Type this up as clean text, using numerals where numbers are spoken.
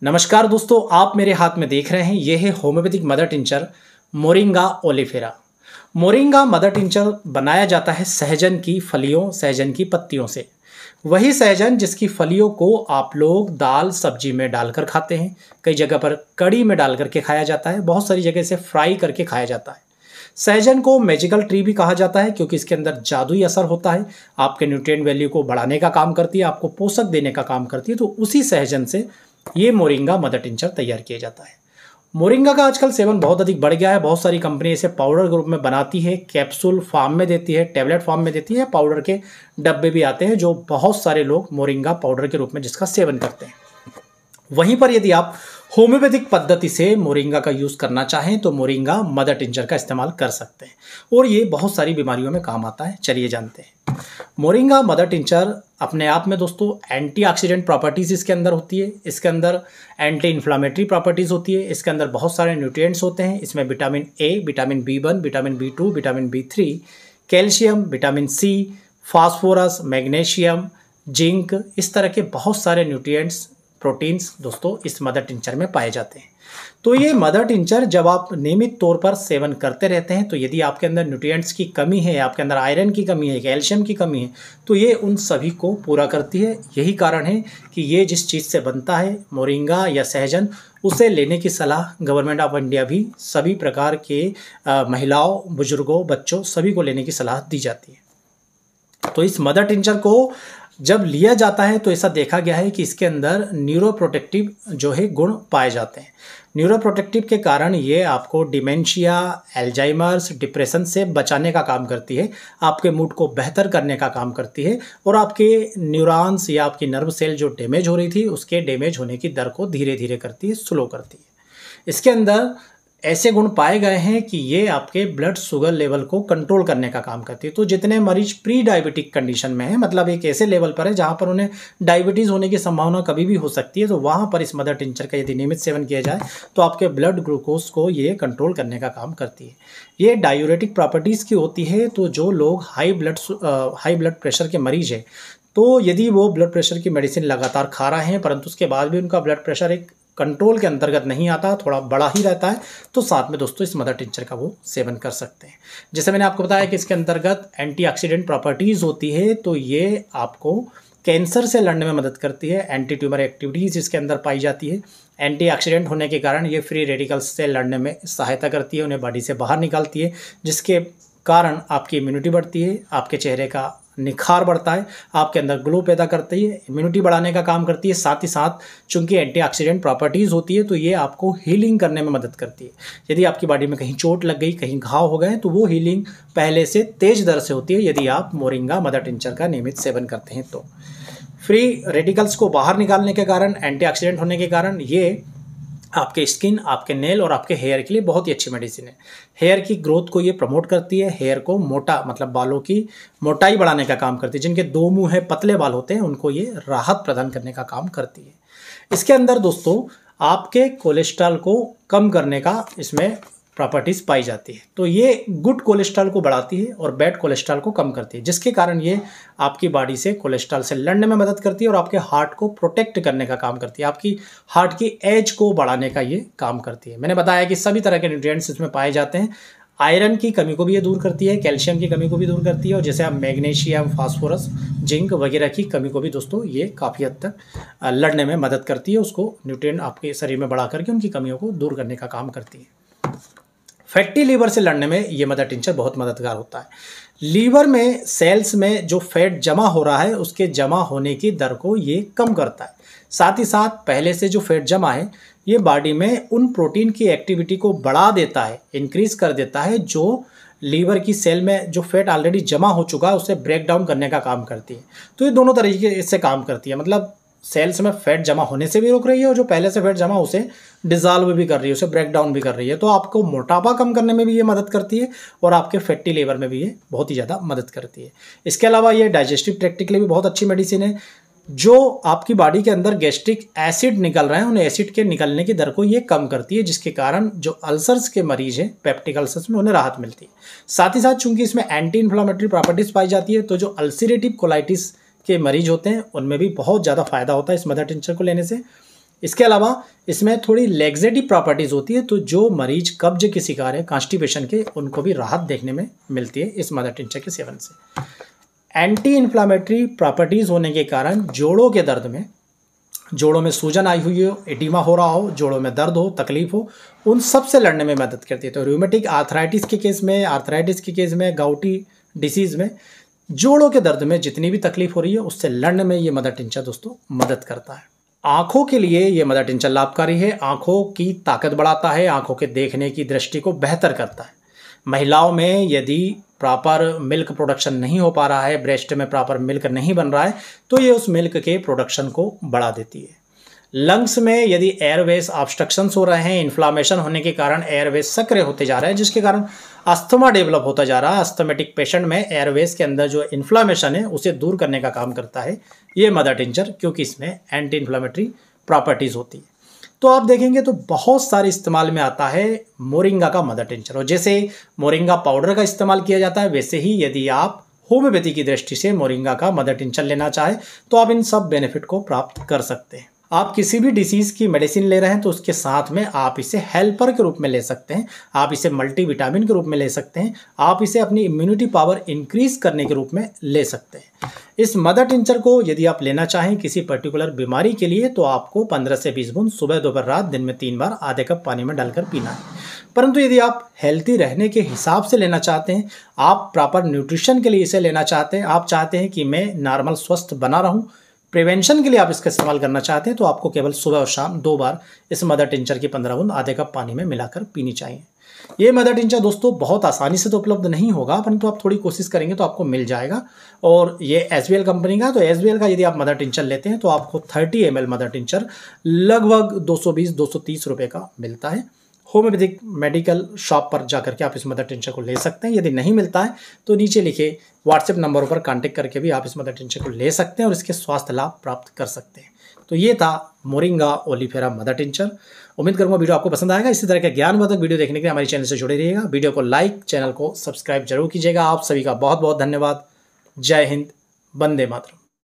नमस्कार दोस्तों, आप मेरे हाथ में देख रहे हैं ये है homeopathic mother tincture moringa oleifera. Moringa mother tincture बनाया जाता है सहजन की फलियों, सहजन की पत्तियों से। वही सहजन जिसकी फलियों को आप लोग दाल सब्जी में डालकर खाते हैं, कई जगह पर कड़ी में डाल करके खाया जाता है, बहुत सारी जगह से फ्राई करके खाया जाता है। सहजन को मैजिकल ट्री भी कहा जाता है क्योंकि इसके अंदर जादुई असर होता है, आपके न्यूट्रिएंट वैल्यू को बढ़ाने का काम करती है, आपको पोषक देने का काम करती है। तो उसी सहजन से ये मोरिंगा मदर टिंचर तैयार किया जाता है। मोरिंगा का आजकल सेवन बहुत अधिक बढ़ गया है। बहुत सारी कंपनी इसे पाउडर के रूप में बनाती है, कैप्सूल फॉर्म में देती है, टैबलेट फॉर्म में देती है, पाउडर के डब्बे भी आते हैं जो बहुत सारे लोग मोरिंगा पाउडर के रूप में जिसका सेवन करते हैं। वहीं पर यदि आप होम्योपैथिक पद्धति से मोरिंगा का यूज़ करना चाहें तो मोरिंगा मदर टिंचर का इस्तेमाल कर सकते हैं और ये बहुत सारी बीमारियों में काम आता है। चलिए जानते हैं। मोरिंगा मदर टिंचर अपने आप में दोस्तों एंटीऑक्सीडेंट प्रॉपर्टीज़ इसके अंदर होती है, इसके अंदर एंटी इन्फ्लामेटरी प्रॉपर्टीज़ होती है, इसके अंदर बहुत सारे न्यूट्रिएंट्स होते हैं। इसमें vitamin A, vitamin B1, vitamin B2, vitamin B3, calcium, vitamin C, phosphorus, magnesium, zinc, इस तरह के बहुत सारे न्यूट्रिएंट्स, प्रोटीन्स दोस्तों इस मदर टिंचर में पाए जाते हैं। तो ये मदर टिंचर जब आप नियमित तौर पर सेवन करते रहते हैं तो यदि आपके अंदर न्यूट्रिएंट्स की कमी है, आपके अंदर आयरन की कमी है, कैल्शियम की कमी है, तो ये उन सभी को पूरा करती है। यही कारण है कि ये जिस चीज़ से बनता है मोरिंगा या सहजन, उसे लेने की सलाह गवर्नमेंट ऑफ इंडिया भी सभी प्रकार के महिलाओं, बुजुर्गों, बच्चों सभी को लेने की सलाह दी जाती है। तो इस मदर टिंचर को जब लिया जाता है तो ऐसा देखा गया है कि इसके अंदर न्यूरोप्रोटेक्टिव जो है गुण पाए जाते हैं। न्यूरोप्रोटेक्टिव के कारण ये आपको डिमेंशिया, एल्जाइमर्स, डिप्रेशन से बचाने का काम करती है, आपके मूड को बेहतर करने का काम करती है और आपके न्यूरॉन्स या आपकी नर्व सेल जो डैमेज हो रही थी उसके डैमेज होने की दर को धीरे धीरे करती है, स्लो करती है। इसके अंदर ऐसे गुण पाए गए हैं कि ये आपके ब्लड शुगर लेवल को कंट्रोल करने का काम करती है। तो जितने मरीज प्री डायबिटिक कंडीशन में है, मतलब एक ऐसे लेवल पर है जहाँ पर उन्हें डायबिटीज़ होने की संभावना कभी भी हो सकती है, तो वहाँ पर इस मदर टिंचर का यदि नियमित सेवन किया जाए तो आपके ब्लड ग्लूकोज को ये कंट्रोल करने का काम करती है। ये डायूरेटिक प्रॉपर्टीज़ की होती है। तो जो लोग हाई ब्लड प्रेशर के मरीज हैं, तो यदि वो ब्लड प्रेशर की मेडिसिन लगातार खा रहे हैं परंतु उसके बाद भी उनका ब्लड प्रेशर एक कंट्रोल के अंतर्गत नहीं आता, थोड़ा बड़ा ही रहता है, तो साथ में दोस्तों इस मदर टिंचर का वो सेवन कर सकते हैं। जैसे मैंने आपको बताया कि इसके अंतर्गत एंटीऑक्सीडेंट प्रॉपर्टीज़ होती है, तो ये आपको कैंसर से लड़ने में मदद करती है। एंटी ट्यूमर एक्टिविटीज़ इसके अंदर पाई जाती है। एंटीऑक्सीडेंट होने के कारण ये फ्री रेडिकल्स से लड़ने में सहायता करती है, उन्हें बॉडी से बाहर निकालती है, जिसके कारण आपकी इम्यूनिटी बढ़ती है, आपके चेहरे का निखार बढ़ता है, आपके अंदर ग्लो पैदा करती है, इम्यूनिटी बढ़ाने का काम करती है। साथ ही साथ चूंकि एंटीऑक्सीडेंट प्रॉपर्टीज़ होती है तो ये आपको हीलिंग करने में मदद करती है। यदि आपकी बॉडी में कहीं चोट लग गई, कहीं घाव हो गए, तो वो हीलिंग पहले से तेज दर से होती है यदि आप मोरिंगा मदर टिंचर का नियमित सेवन करते हैं। तो फ्री रेडिकल्स को बाहर निकालने के कारण, एंटीऑक्सीडेंट होने के कारण ये आपके स्किन, आपके नेल और आपके हेयर के लिए बहुत ही अच्छी मेडिसिन है। हेयर की ग्रोथ को ये प्रमोट करती है, हेयर को मोटा, मतलब बालों की मोटाई बढ़ाने का काम करती है। जिनके दो मुंह है, पतले बाल होते हैं, उनको ये राहत प्रदान करने का काम करती है। इसके अंदर दोस्तों आपके कोलेस्ट्रॉल को कम करने का इसमें प्रॉपर्टीज़ पाई जाती है। तो ये गुड कोलेस्ट्रॉल को बढ़ाती है और बैड कोलेस्ट्रॉल को कम करती है, जिसके कारण ये आपकी बॉडी से कोलेस्ट्रॉल से लड़ने में मदद करती है और आपके हार्ट को प्रोटेक्ट करने का काम करती है, आपकी हार्ट की एज को बढ़ाने का ये काम करती है। मैंने बताया कि सभी तरह के न्यूट्रिएंट्स इसमें पाए जाते हैं। आयरन की कमी को भी ये दूर करती है, कैल्शियम की कमी को भी दूर करती है और जैसे आप मैग्नीशियम, फास्फोरस, जिंक वगैरह की कमी को भी दोस्तों ये काफ़ी हद तक लड़ने में मदद करती है, उसको न्यूट्रिएंट आपके शरीर में बढ़ा करके उनकी कमियों को दूर करने का काम करती है। फैटी लीवर से लड़ने में ये मदर टिंचर बहुत मददगार होता है। लीवर में सेल्स में जो फैट जमा हो रहा है उसके जमा होने की दर को ये कम करता है। साथ ही साथ पहले से जो फैट जमा है ये बॉडी में उन प्रोटीन की एक्टिविटी को बढ़ा देता है, इंक्रीज कर देता है, जो लीवर की सेल में जो फैट ऑलरेडी जमा हो चुका है उसे ब्रेक डाउन करने का काम करती है। तो ये दोनों तरीके से काम करती है, मतलब सेल्स में फैट जमा होने से भी रोक रही है और जो पहले से फैट जमा उसे डिजॉल्व भी कर रही है, उसे ब्रेक डाउन भी कर रही है। तो आपको मोटापा कम करने में भी ये मदद करती है और आपके फैटी लीवर में भी ये बहुत ही ज़्यादा मदद करती है। इसके अलावा ये डाइजेस्टिव ट्रैक्ट के लिए भी बहुत अच्छी मेडिसिन है। जो आपकी बॉडी के अंदर गैस्ट्रिक एसिड निकल रहे हैं उन एसिड के निकलने की दर को ये कम करती है, जिसके कारण जो अल्सर्स के मरीज हैं, पेप्टिक अल्सर्स में, उन्हें राहत मिलती है। साथ ही साथ चूंकि इसमें एंटी इन्फ्लामेटरी प्रॉपर्टीज पाई जाती है तो जो अल्सरेटिव कोलाइटिस के मरीज होते हैं उनमें भी बहुत ज़्यादा फायदा होता है इस मदर टिंचर को लेने से। इसके अलावा इसमें थोड़ी लेग्जेटिव प्रॉपर्टीज़ होती है, तो जो मरीज कब्ज के शिकार है, कॉन्स्टिपेशन के, उनको भी राहत देखने में मिलती है इस मदर टिंचर के सेवन से। एंटी इन्फ्लामेटरी प्रॉपर्टीज़ होने के कारण जोड़ों के दर्द में, जोड़ों में सूजन आई हुई हो, एडिमा हो रहा हो, जोड़ों में दर्द हो, तकलीफ हो, उन सब से लड़ने में मदद करती है। तो रूमेटिक आर्थराइटिस के केस में, गाउटी डिसीज़ में, जोड़ों के दर्द में जितनी भी तकलीफ हो रही है उससे लड़ने में ये मदर टिंचर दोस्तों मदद करता है। आँखों के लिए ये मदर टिंचर लाभकारी है, आँखों की ताकत बढ़ाता है, आँखों के देखने की दृष्टि को बेहतर करता है। महिलाओं में यदि प्रॉपर मिल्क प्रोडक्शन नहीं हो पा रहा है, ब्रेस्ट में प्रॉपर मिल्क नहीं बन रहा है, तो ये उस मिल्क के प्रोडक्शन को बढ़ा देती है। लंग्स में यदि एयरवेज ऑब्स्ट्रक्शंस हो रहे हैं, इन्फ्लामेशन होने के कारण एयरवेज सक्रिय होते जा रहे हैं, जिसके कारण अस्थमा डेवलप होता जा रहा है। अस्थमेटिक पेशेंट में एयरवेज के अंदर जो इन्फ्लामेशन है उसे दूर करने का काम करता है ये मदर टिंचर, क्योंकि इसमें एंटी इन्फ्लामेटरी प्रॉपर्टीज़ होती है। तो आप देखेंगे तो बहुत सारे इस्तेमाल में आता है मोरिंगा का मदर टिंचर। और जैसे मोरिंगा पाउडर का इस्तेमाल किया जाता है, वैसे ही यदि आप होम्योपैथी की दृष्टि से मोरिंगा का मदर टिंचर लेना चाहें तो आप इन सब बेनिफिट को प्राप्त कर सकते हैं। आप किसी भी डिसीज़ की मेडिसिन ले रहे हैं तो उसके साथ में आप इसे हेल्पर के रूप में ले सकते हैं, आप इसे मल्टीविटामिन के रूप में ले सकते हैं, आप इसे अपनी इम्यूनिटी पावर इंक्रीज करने के रूप में ले सकते हैं। इस मदर टिंचर को यदि आप लेना चाहें किसी पर्टिकुलर बीमारी के लिए तो आपको 15 से 20 बूंद सुबह दोपहर रात दिन में 3 बार आधे कप पानी में डालकर पीना है। परंतु यदि आप हेल्थी रहने के हिसाब से लेना चाहते हैं, आप प्रॉपर न्यूट्रिशन के लिए इसे लेना चाहते हैं, आप चाहते हैं कि मैं नॉर्मल स्वस्थ बना रहूं, प्रिवेंशन के लिए आप इसका इस्तेमाल करना चाहते हैं, तो आपको केवल सुबह और शाम 2 बार इस मदर टिंचर की 15 बूंद आधे कप पानी में मिलाकर पीनी चाहिए। ये मदर टिंचर दोस्तों बहुत आसानी से तो उपलब्ध नहीं होगा, परंतु आप थोड़ी कोशिश करेंगे तो आपको मिल जाएगा। और ये SBL कंपनी का, तो SBL का यदि आप मदर टिंचर लेते हैं तो आपको 30 ml मदर टिंचर लगभग 220-230 रुपये का मिलता है। होम्योपैथिक मेडिकल शॉप पर जाकर के आप इस मदर टिंचर को ले सकते हैं। यदि नहीं मिलता है तो नीचे लिखे व्हाट्सएप नंबरों पर कांटेक्ट करके भी आप इस मदर टिंचर को ले सकते हैं और इसके स्वास्थ्य लाभ प्राप्त कर सकते हैं। तो ये था मोरिंगा ओलिफेरा मदर टिंचर। उम्मीद करूंगा वीडियो आपको पसंद आएगा। इसी तरह के ज्ञानवर्धक वीडियो देखने के लिए हमारे चैनल से जुड़े रहिएगा। वीडियो को लाइक, चैनल को सब्सक्राइब जरूर कीजिएगा। आप सभी का बहुत बहुत धन्यवाद। जय हिंद, वंदे मातरम।